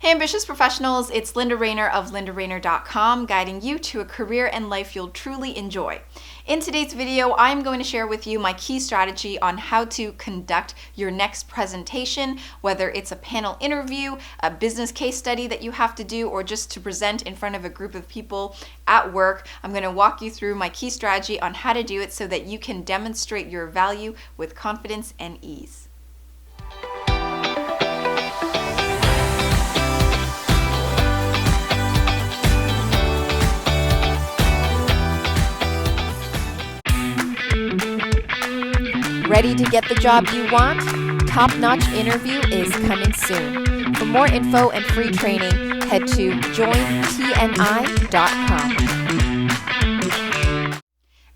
Hey ambitious professionals, it's Linda Rayner of lindarayner.com, guiding you to a career and life you'll truly enjoy. In today's video, I'm going to share with you my key strategy on how to conduct your next presentation, whether it's a panel interview, a business case study that you have to do, or just to present in front of a group of people at work. I'm going to walk you through my key strategy on how to do it so that you can demonstrate your value with confidence and ease. Ready to get the job you want? Top-notch interview is coming soon. For more info and free training, head to jointni.com.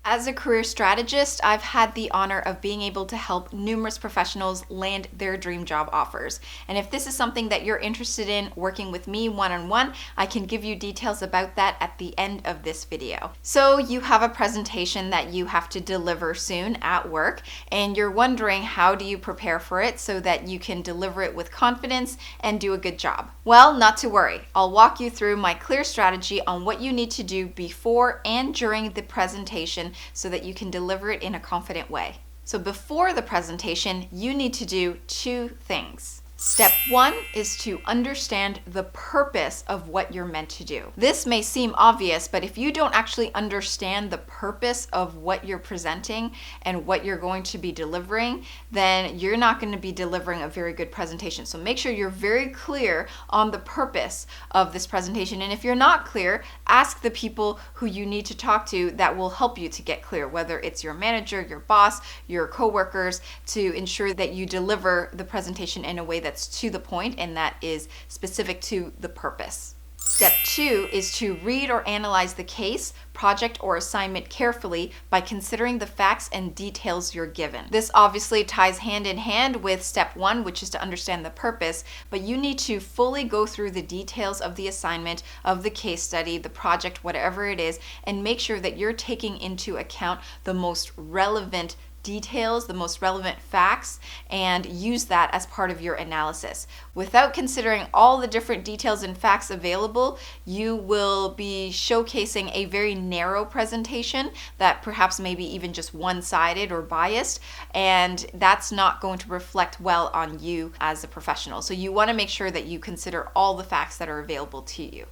As a career strategist, I've had the honor of being able to help numerous professionals land their dream job offers. And if this is something that you're interested in working with me one-on-one, I can give you details about that at the end of this video. So you have a presentation that you have to deliver soon at work, and you're wondering how do you prepare for it so that you can deliver it with confidence and do a good job. Well, not to worry. I'll walk you through my clear strategy on what you need to do before and during the presentation so that you can deliver it in a confident way. So before the presentation, you need to do two things. Step one is to understand the purpose of what you're meant to do. This may seem obvious, but if you don't actually understand the purpose of what you're presenting and what you're going to be delivering, then you're not going to be delivering a very good presentation. So make sure you're very clear on the purpose of this presentation. And if you're not clear, ask the people who you need to talk to that will help you to get clear, whether it's your manager, your boss, your coworkers, to ensure that you deliver the presentation in a way that's to the point and that is specific to the purpose. Step two is to read or analyze the case, project, or assignment carefully by considering the facts and details you're given. This obviously ties hand in hand with step one, which is to understand the purpose, but you need to fully go through the details of the assignment, of the case study, the project, whatever it is, and make sure that you're taking into account the most relevant details, the most relevant facts, and use that as part of your analysis. Without considering all the different details and facts available, you will be showcasing a very narrow presentation that perhaps maybe even just one-sided or biased, and that's not going to reflect well on you as a professional. So you want to make sure that you consider all the facts that are available to you.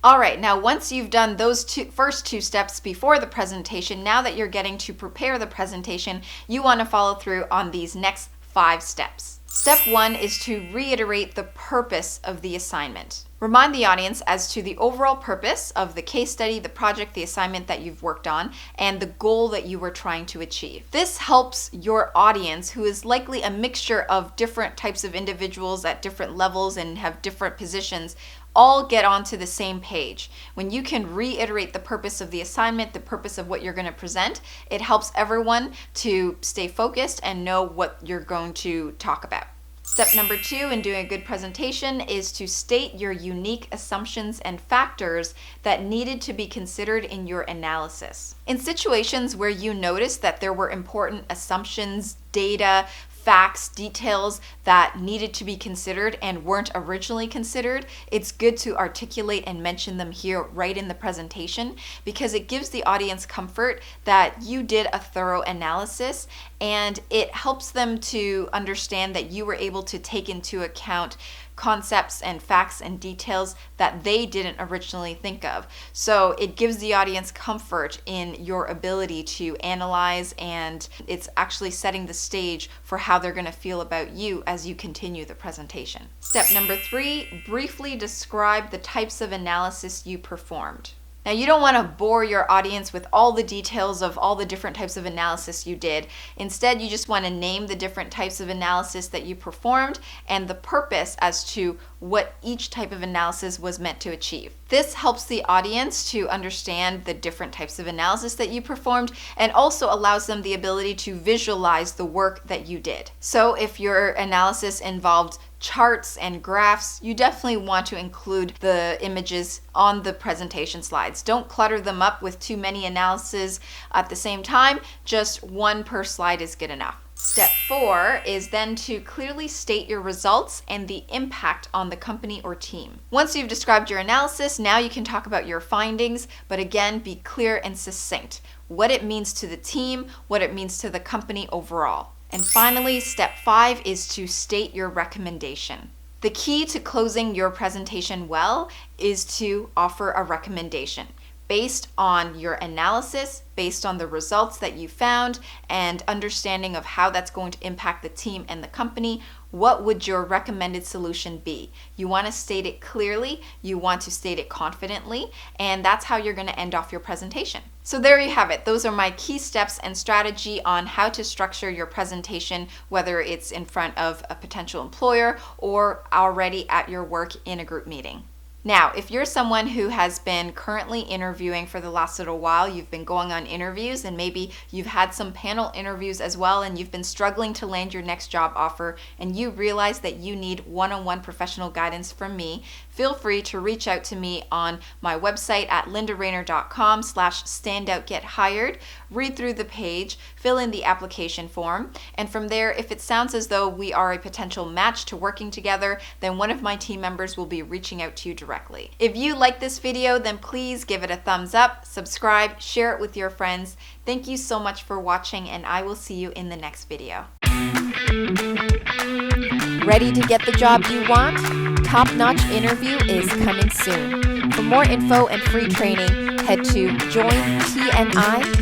All right, now once you've done those first two steps before the presentation, now that you're getting to prepare the presentation, you want to follow through on these next 5 steps. Step one is to reiterate the purpose of the assignment. Remind the audience as to the overall purpose of the case study, the project, the assignment that you've worked on, and the goal that you were trying to achieve. This helps your audience, who is likely a mixture of different types of individuals at different levels and have different positions, all get onto the same page. When you can reiterate the purpose of the assignment, the purpose of what you're going to present, it helps everyone to stay focused and know what you're going to talk about. Step number 2 in doing a good presentation is to state your unique assumptions and factors that needed to be considered in your analysis. In situations where you noticed that there were important assumptions, data, facts, details that needed to be considered and weren't originally considered, it's good to articulate and mention them here right in the presentation, because it gives the audience comfort that you did a thorough analysis, and it helps them to understand that you were able to take into account concepts and facts and details that they didn't originally think of. So it gives the audience comfort in your ability to analyze, and it's actually setting the stage for how they're going to feel about you as you continue the presentation. Step number 3, briefly describe the types of analysis you performed. Now, you don't want to bore your audience with all the details of all the different types of analysis you did. Instead, you just want to name the different types of analysis that you performed and the purpose as to what each type of analysis was meant to achieve. This helps the audience to understand the different types of analysis that you performed, and also allows them the ability to visualize the work that you did. So if your analysis involved charts and graphs, you definitely want to include the images on the presentation slides. Don't clutter them up with too many analyses at the same time. Just one per slide is good enough. Step 4 is then to clearly state your results and the impact on the company or team. Once you've described your analysis, now you can talk about your findings, but again, be clear and succinct. What it means to the team, what it means to the company overall. And finally, step 5 is to state your recommendation. The key to closing your presentation well is to offer a recommendation based on your analysis, based on the results that you found, and understanding of how that's going to impact the team and the company. What would your recommended solution be? You want to state it clearly, you want to state it confidently, and that's how you're going to end off your presentation. So there you have it. Those are my key steps and strategy on how to structure your presentation, whether it's in front of a potential employer or already at your work in a group meeting. Now, if you're someone who has been currently interviewing for the last little while, you've been going on interviews and maybe you've had some panel interviews as well, and you've been struggling to land your next job offer, and you realize that you need one-on-one professional guidance from me, feel free to reach out to me on my website at lindarainer.com/standoutgethired. Read through the page, fill in the application form, and from there, if it sounds as though we are a potential match to working together, then one of my team members will be reaching out to you directly. If you like this video, then please give it a thumbs up, subscribe, share it with your friends. Thank you so much for watching, and I will see you in the next video. Ready to get the job you want? Top-notch interview is coming soon. For more info and free training, head to jointni.com.